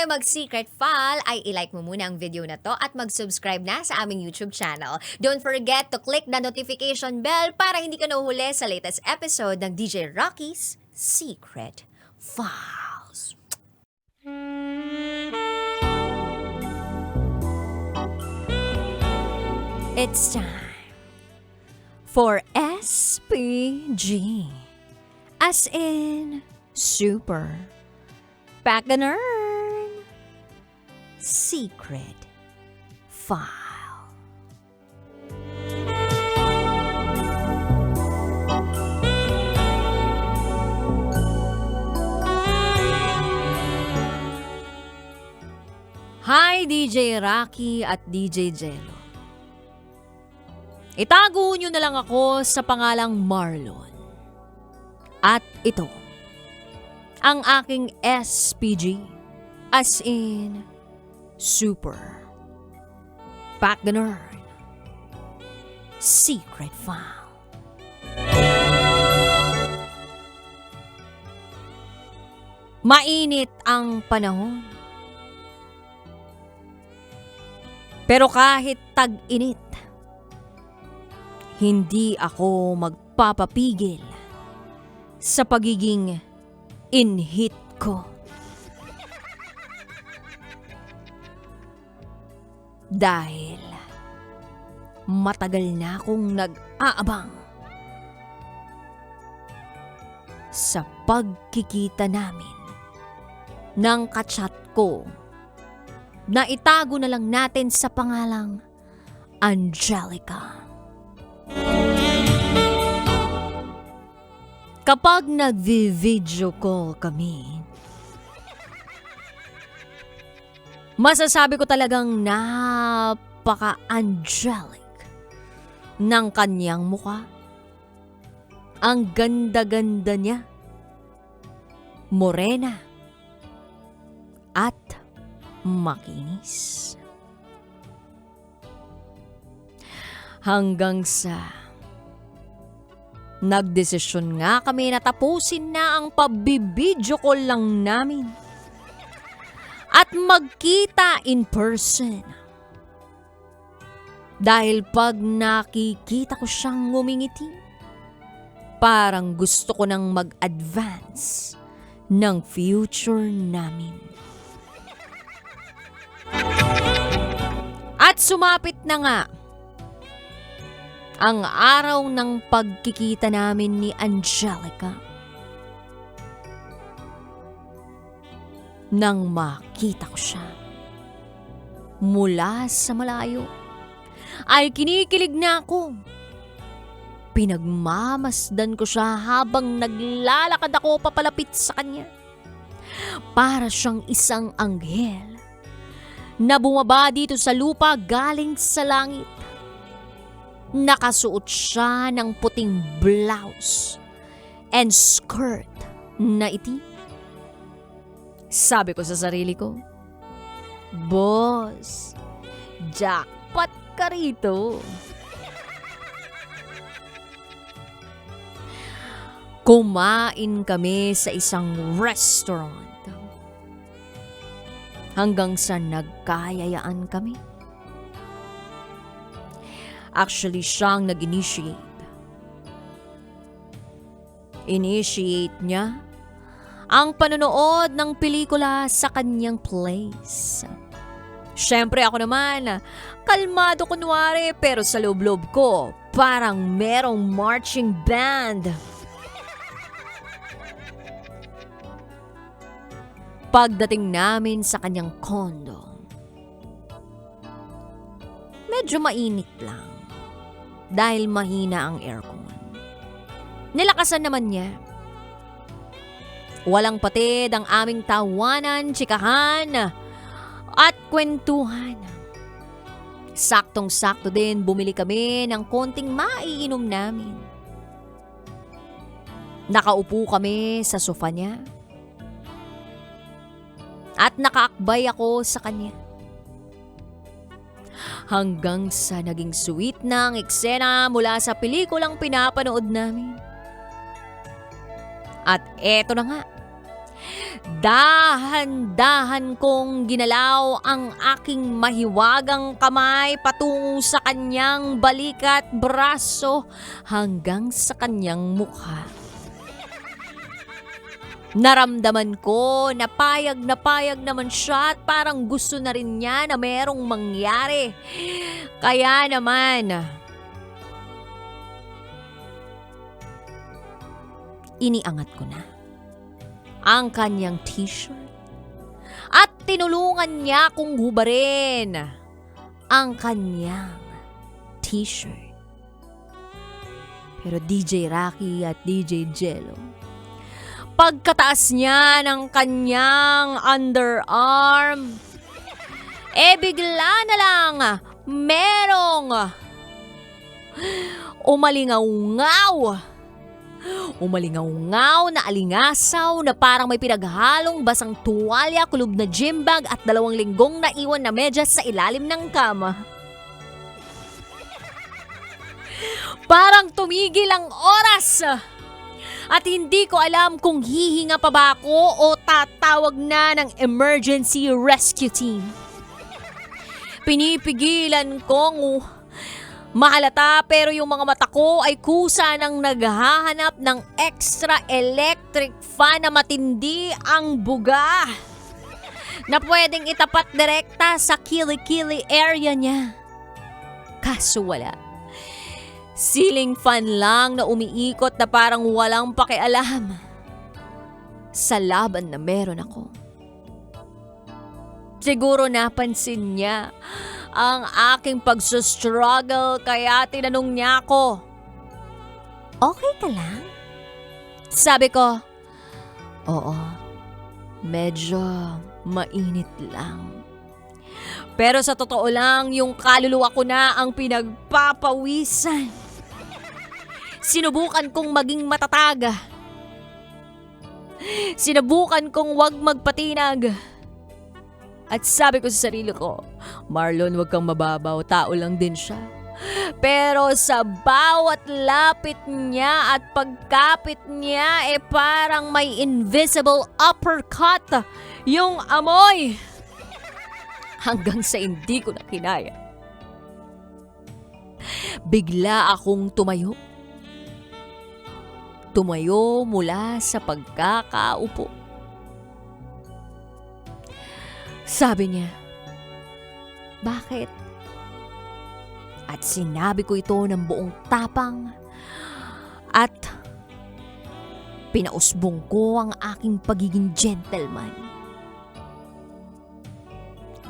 mag-secret file ay ilike mo muna ang video na to at mag-subscribe na sa aming YouTube channel. Don't forget to click the notification bell para hindi ka nahuhuli sa latest episode ng DJ Rocky's Secret Files. It's time for SPG, as in Super Pagganern Secret File. Hi DJ Rocky at DJ Jello. Itago nyo na lang ako sa pangalang Marlon. At ito, ang aking SPG, as in Super Pagganern Secret File. Mainit ang panahon. Pero kahit tag-init, hindi ako magpapapigil sa pagiging inhit ko. Dahil matagal na akong nag-aabang sa pagkikita namin ng kachat ko na itago na lang natin sa pangalang Angelica. Kapag nag-video call kami, masasabi ko talagang napaka-angelic ng kanyang mukha. Ang ganda-ganda niya, morena at makinis. Hanggang sa nagdesisyon nga kami na tapusin na ang pabibidyo call lang namin at magkita in person. Dahil pag nakikita ko siyang ngumingiti, parang gusto ko nang mag-advance ng future namin. At sumapit na nga ang araw ng pagkikita namin ni Angelica. Nang makita ko siya mula sa malayo, ay kinikilig na ako. Pinagmamasdan ko siya habang naglalakad ako papalapit sa kanya. Para siyang isang anghel na bumaba dito sa lupa galing sa langit. Nakasuot siya ng puting blouse and skirt na itim. Sabi ko sa sarili ko, boss, jackpot ka rito. Kumain kami sa isang restaurant hanggang sa nagkayayaan kami. Actually, siyang nag-initiate. Initiate niya ang panonood ng pelikula sa kanyang place. Siyempre ako naman, kalmado kunwari, pero sa loob-loob ko, parang merong marching band. Pagdating namin sa kanyang condo, medyo mainit lang dahil mahina ang aircon. Nilakasan naman niya. Walang patid ang aming tawanan, tsikahan at kwentuhan. Saktong-sakto din bumili kami ng konting maiinom namin. Nakaupo kami sa sofa niya at nakaakbay ako sa kanya. Hanggang sa naging sweet na ang eksena mula sa pelikulang pinapanood namin. At eto na nga, Dahan-dahan kong ginalaw ang aking mahiwagang kamay patungo sa kanyang balikat braso hanggang sa kanyang mukha. Naramdaman ko na payag naman siya at parang gusto na rin niya na merong mangyari. Kaya naman, iniangat ko na ang kanyang t-shirt at tinulungan niya akong hubarin ang kanyang t-shirt. Pero DJ Rocky at DJ Jello, pagkataas niya ng kanyang underarm, bigla na lang merong umalingaw na alingasaw na parang may pinaghalong basang tuwalya, kulob na gym bag at 2 linggong naiwan na medyas sa ilalim ng kama. Parang tumigil ang oras at hindi ko alam kung hihinga pa ba ako o tatawag na ng emergency rescue team. Pinipigilan kong mahalata pero yung mga mata ko ay kusa nang naghahanap ng extra electric fan na matindi ang buga na pwedeng itapat direkta sa kilikili area niya. Kaso wala. Ceiling fan lang na umiikot na parang walang pakialam sa laban na meron ako. Siguro napansin niya ang aking pagsustruggle kaya tinanong niya ako, "Okay ka lang?" Sabi ko, "Oo, medyo mainit lang." Pero sa totoo lang, yung kaluluwa ko na ang pinagpapawisan. Sinubukan kong maging matatag. Sinubukan kong wag magpatinag. At sabi ko sa sarili ko, "Marlon, wag kang mababaw, tao lang din siya." Pero sa bawat lapit niya at pagkapit niya, parang may invisible uppercut yung amoy. Hanggang sa hindi ko na kinaya, bigla akong tumayo. Tumayo mula sa pagkakaupo. Sabi niya, "Bakit?" At sinabi ko ito ng buong tapang at pinausbong ko ang aking pagiging gentleman.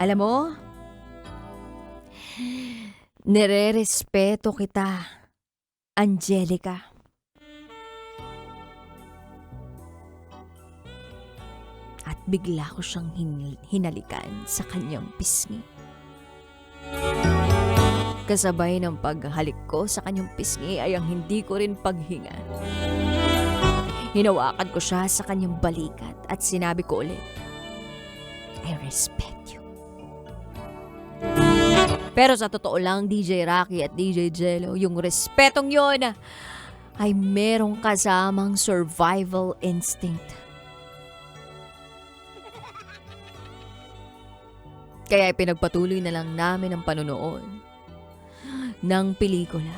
Alam mo, nire-respeto kita, Angelica. At bigla ko siyang hinalikan sa kanyang pisngi. Kasabay ng paghalik ko sa kanyang pisngi ay ang hindi ko rin paghinga. Hinawakan ko siya sa kanyang balikat at sinabi ko ulit, "I respect you." Pero sa totoo lang, DJ Rocky at DJ Jello, yung respetong yon ay merong kasamang survival instinct. Kaya pinagpatuloy na lang namin ang panonood ng pelikula.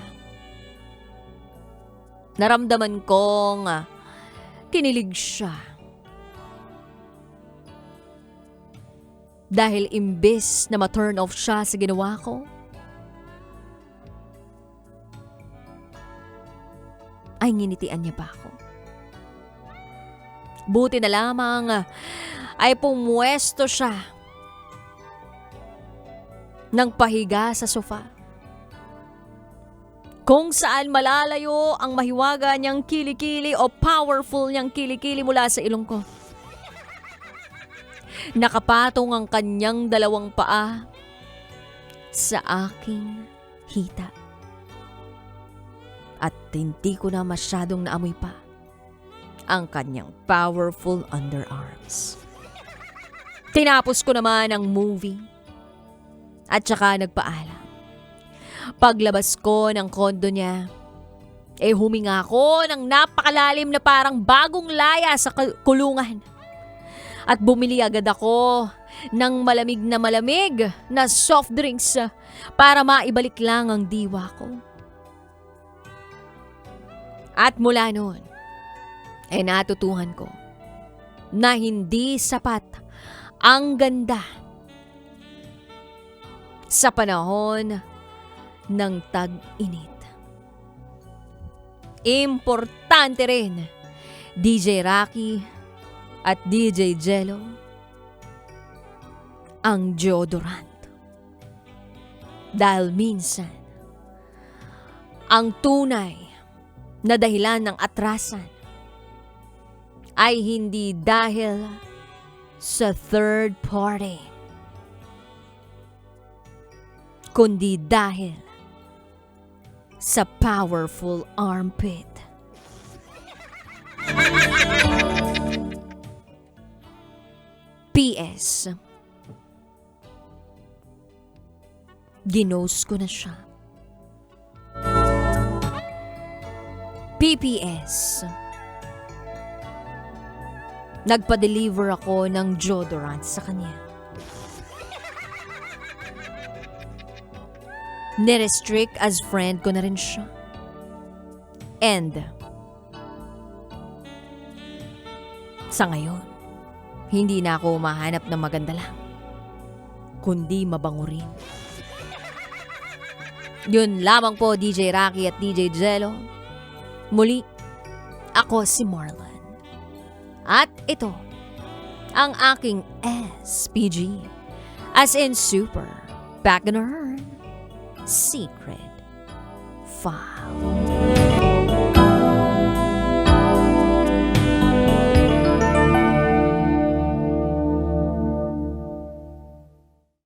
Naramdaman kong kinilig siya. Dahil imbes na ma-turn off siya sa ginawa ko, ay nginitian niya pa ako. Buti na lamang ay pumwesto siya ng pahiga sa sofa, kung saan malalayo ang mahiwaga niyang kilikili o powerful niyang kilikili mula sa ilong ko. Nakapatong ang kanyang 2 paa sa aking hita. At hindi ko na masyadong naamoy pa ang kanyang powerful underarms. Tinapos ko naman ang movie at saka nagpaalam. Paglabas ko ng kondo niya, huminga ako ng napakalalim na parang bagong laya sa kulungan. At bumili agad ako ng malamig na soft drinks para maibalik lang ang diwa ko. At mula noon, ay natutuhan ko na hindi sapat ang ganda sa panahon ng tag-init. Importante rin, DJ Rocky at DJ Jello, ang deodorant. Dahil minsan, ang tunay na dahilan ng atrasan ay hindi dahil sa third party, kundi dahil sa powerful armpit. PS. Ginost ko na siya. PPS. Nagpa-deliver ako ng deodorant sa kanya. Nirestrict as friend ko na rin siya. And sa ngayon, hindi na ako mahanap ng maganda lang, kundi mabango rin. Yun lamang po, DJ Rocky at DJ Jello. Muli, ako si Marlon. At ito, ang aking SPG, as in Super Back in Her Secret File.